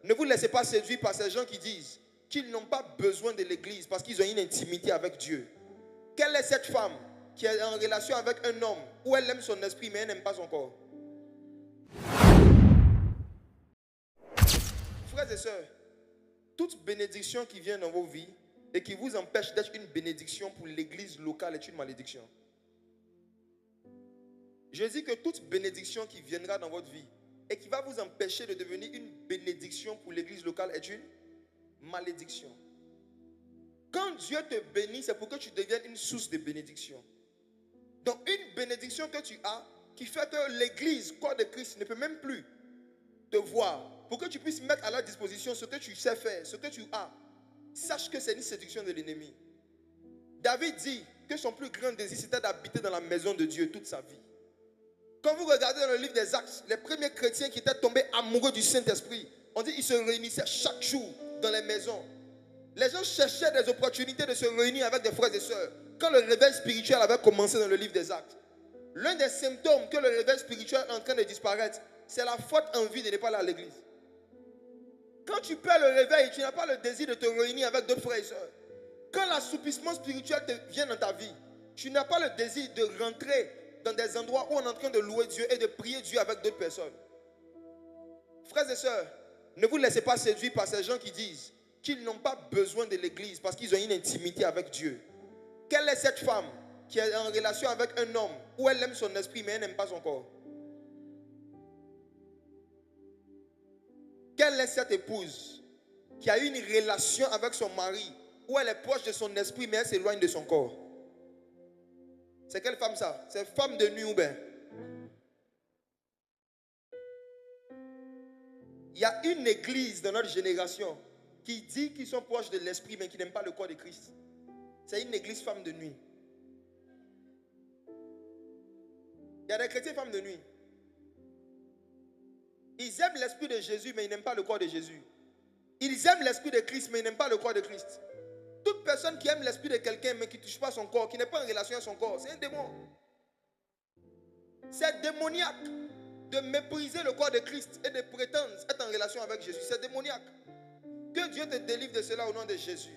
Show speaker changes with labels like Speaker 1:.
Speaker 1: Ne vous laissez pas séduire par ces gens qui disent qu'ils n'ont pas besoin de l'église parce qu'ils ont une intimité avec Dieu. Quelle est cette femme qui est en relation avec un homme où elle aime son esprit mais elle n'aime pas son corps? Frères et sœurs, toute bénédiction qui vient dans vos vies et qui vous empêche d'être une bénédiction pour l'église locale est une malédiction. Je dis que toute bénédiction qui viendra dans votre vie et qui va vous empêcher de devenir une bénédiction pour l'église locale est une malédiction. Quand Dieu te bénit, c'est pour que tu deviennes une source de bénédiction. Donc une bénédiction que tu as qui fait que l'église, corps de Christ, ne peut même plus te voir, pour que tu puisses mettre à leur disposition ce que tu sais faire, ce que tu as. Sache que c'est une séduction de l'ennemi. David dit que son plus grand désir c'était d'habiter dans la maison de Dieu toute sa vie. Quand vous regardez dans le livre des Actes, les premiers chrétiens qui étaient tombés amoureux du Saint-Esprit, on dit qu'ils se réunissaient chaque jour dans les maisons. Les gens cherchaient des opportunités de se réunir avec des frères et sœurs. Quand le réveil spirituel avait commencé dans le livre des Actes, l'un des symptômes que le réveil spirituel est en train de disparaître, c'est la forte envie de ne pas aller à l'église. Quand tu perds le réveil, tu n'as pas le désir de te réunir avec d'autres frères et sœurs. Quand l'assouplissement spirituel vient dans ta vie, tu n'as pas le désir de rentrer dans des endroits où on est en train de louer Dieu et de prier Dieu avec d'autres personnes. Frères et sœurs, ne vous laissez pas séduire par ces gens qui disent qu'ils n'ont pas besoin de l'église parce qu'ils ont une intimité avec Dieu. Quelle est cette femme qui est en relation avec un homme où elle aime son esprit mais elle n'aime pas son corps? Quelle est cette épouse qui a une relation avec son mari où elle est proche de son esprit mais elle s'éloigne de son corps? C'est quelle femme ça? C'est femme de nuit ou bien? Il y a une église dans notre génération qui dit qu'ils sont proches de l'esprit mais qui n'aiment pas le corps de Christ. C'est une église femme de nuit. Il y a des chrétiens femmes de nuit. Ils aiment l'esprit de Jésus mais ils n'aiment pas le corps de Jésus. Ils aiment l'esprit de Christ mais ils n'aiment pas le corps de Christ. Toute personne qui aime l'esprit de quelqu'un mais qui ne touche pas son corps, qui n'est pas en relation avec son corps, c'est un démon. C'est démoniaque de mépriser le corps de Christ et de prétendre être en relation avec Jésus. C'est démoniaque. Que Dieu te délivre de cela au nom de Jésus.